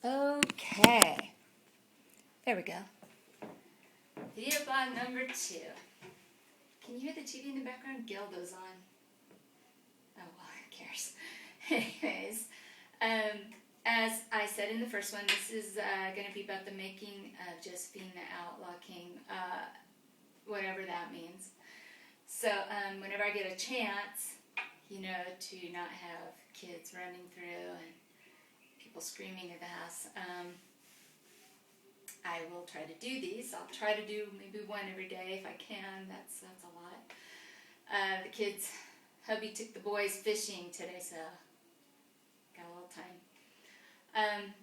Okay. There we go. Video blog number 2. Can you hear the TV in the background? Gildo's on. Oh, well, who cares? Anyways, as I said in the first one, this is going to be about the making of Josephine the Outlaw King, whatever that means. So whenever I get a chance, to not have kids running through and people screaming at the house, I will try to do these. I'll try to do maybe one every day if I can. That's a lot. The kids, hubby took the boys fishing today, so got a little time.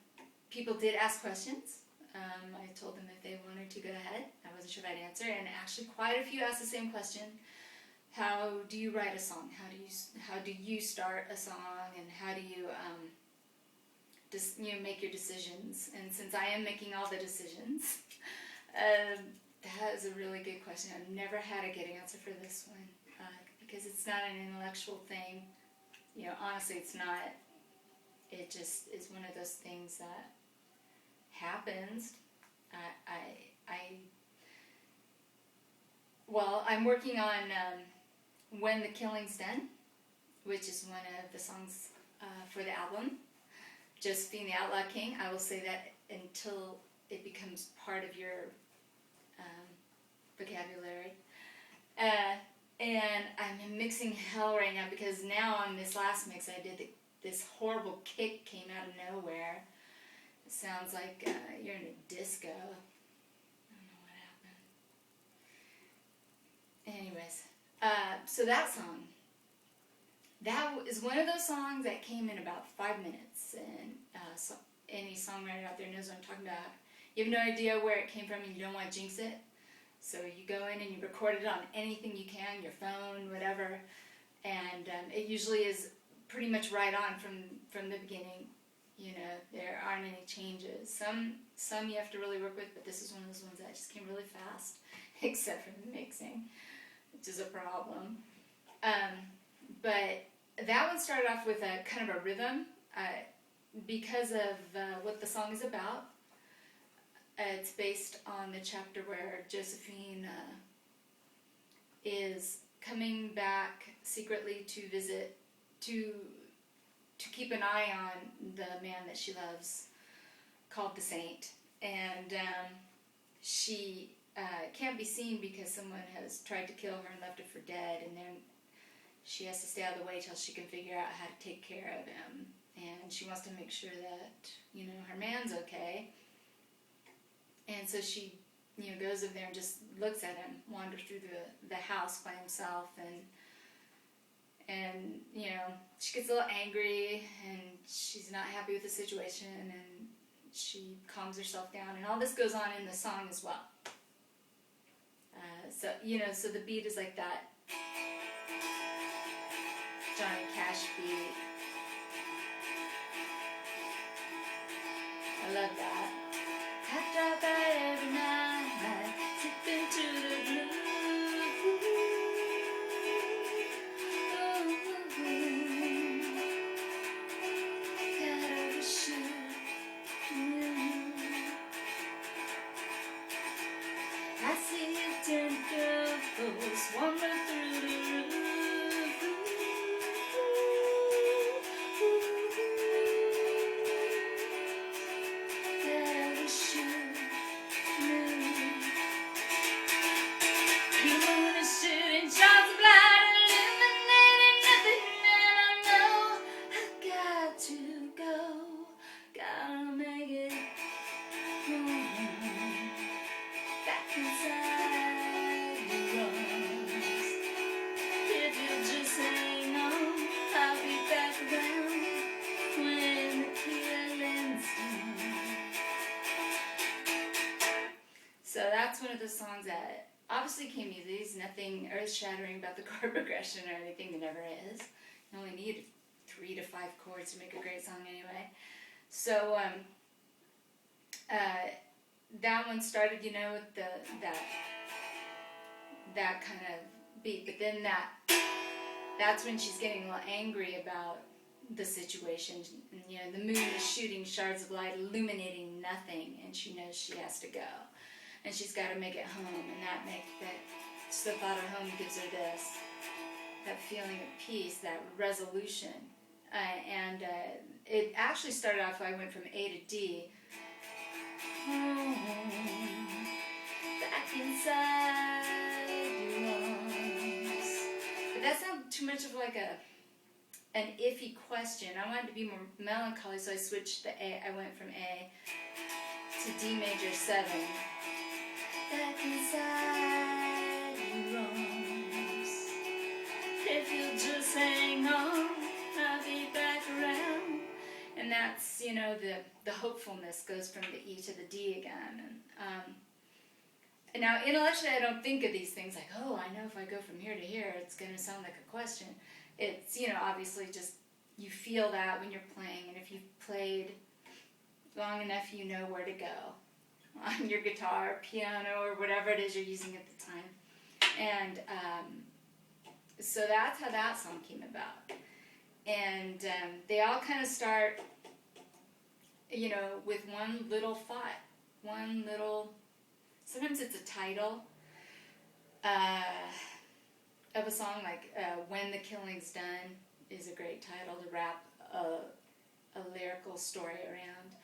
People did ask questions. I told them if they wanted to go ahead. I wasn't sure if I'd answer, and actually quite a few asked the same question. How do you write a song? How do you start a song, and how do you make your decisions? And since I am making all the decisions, that is a really good question. I've never had a good answer for this one because it's not an intellectual thing. Honestly, it's not. It just is one of those things that happens. I'm working on When the Killing's Done, which is one of the songs for the album, Josephine the Outlaw King. I will say that until it becomes part of your vocabulary. And I'm mixing hell right now because now on this last mix I did this horrible kick came out of nowhere. It sounds like you're in a disco. I don't know what happened. Anyways, so that song. That is one of those songs that came in about 5 minutes, and so any songwriter out there knows what I'm talking about. You have no idea where it came from, and you don't want to jinx it. So you go in and you record it on anything you can, your phone, whatever, and it usually is pretty much right on from the beginning. There aren't any changes. Some you have to really work with, but this is one of those ones that just came really fast, except for the mixing, which is a problem. But that one started off with a kind of a rhythm because of what the song is about. It's based on the chapter where Josephine is coming back secretly to visit, to keep an eye on the man that she loves, called the Saint. And she can't be seen because someone has tried to kill her and left her for dead, and then she has to stay out of the way till she can figure out how to take care of him. And she wants to make sure that, her man's okay. And so she, goes over there and just looks at him, wanders through the house by himself, and she gets a little angry, and she's not happy with the situation, and she calms herself down, and all this goes on in the song as well. So the beat is like that Johnny Cash beat. I love that. I drive by every night, slip into the blue. Gotta shoot you. I see you turn girls wandering through the room. So that's one of the songs that obviously came easy. There's nothing earth-shattering about the chord progression or anything. There never is. You only need 3 to 5 chords to make a great song anyway. So that one started, with that kind of beat. But then that's when she's getting a little angry about the situation. You know, the moon is shooting shards of light, illuminating nothing, and she knows she has to go. And she's got to make it home, and just the thought of home gives her that feeling of peace, that resolution. It actually started off, I went from A to D. Home, back inside your arms. But that's not too much of like an iffy question. I wanted to be more melancholy, so I switched the A. I went from A to D major 7. Back inside your arms. If you'll just hang on, I'll be back around. And that's, you know, the hopefulness goes from the E to the D again. And now intellectually I don't think of these things like, oh, I know if I go from here to here, it's going to sound like a question. It's, you know, obviously just you feel that when you're playing, and if you've played long enough, you know where to go on your guitar, piano, or whatever it is you're using at the time. And so that's how that song came about. And they all kind of start, you know, with one little thought, sometimes it's a title of a song, like When the Killing's Done is a great title to wrap a lyrical story around.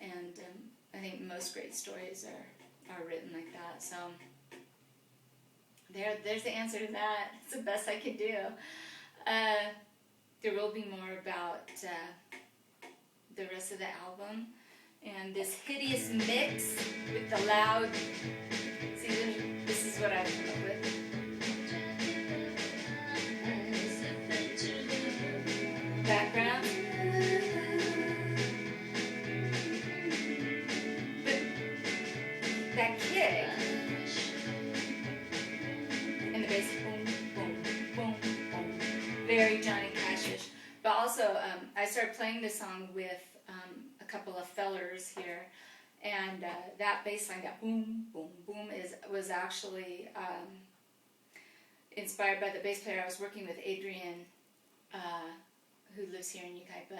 And I think most great stories are written like that. So there's the answer to that. It's the best I can do. There will be more about the rest of the album. And this hideous mix with the loud... See, this is what I've come up with. Background. But that kick and the bass, boom, boom, boom, boom, very Johnny Cash-ish. But also, I started playing this song with a couple of fellers here, and that bass line, that boom, boom, boom, was actually inspired by the bass player I was working with, Adrian, who lives here in Yucaipa.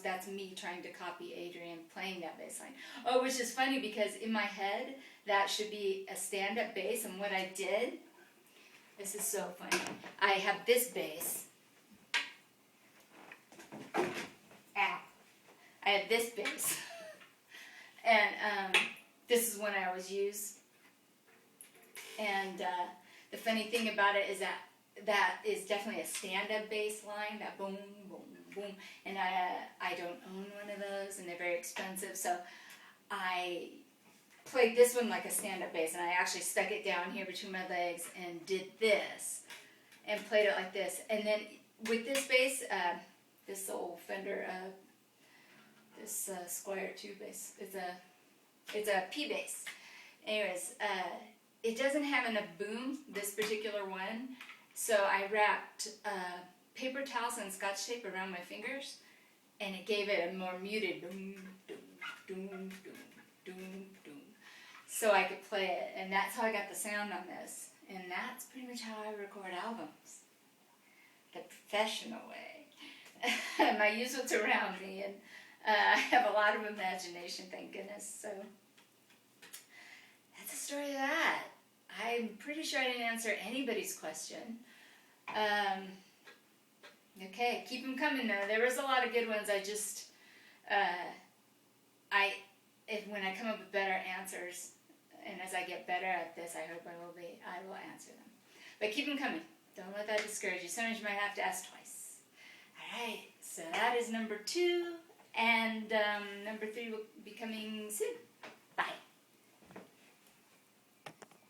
That's me trying to copy Adrian playing that bass line. Oh, which is funny because in my head, that should be a stand-up bass, and what I did, this is so funny, I have this bass. Ow. I have this bass. And this is one I always use. And the funny thing about it is that is definitely a stand-up bass line, that boom, boom, boom. And I don't own one of those, and they're very expensive. So I played this one like a stand-up bass, and I actually stuck it down here between my legs and did this, and played it like this. And then with this bass, this old Fender, this Squire 2 bass, it's a P bass. Anyways, it doesn't have enough boom, this particular one, so I wrapped paper towels and Scotch tape around my fingers, and it gave it a more muted doom, doom, doom, doom, doom, doom, so I could play it, and that's how I got the sound on this, and that's pretty much how I record albums, the professional way. And I use what's around me, and I have a lot of imagination, thank goodness, so that's the story of that. I'm pretty sure I didn't answer anybody's question. Okay, keep them coming though. There was a lot of good ones. I just, when I come up with better answers, and as I get better at this, I hope I will answer them. But keep them coming. Don't let that discourage you. Sometimes you might have to ask twice. All right, so that is number 2, and number 3 will be coming soon.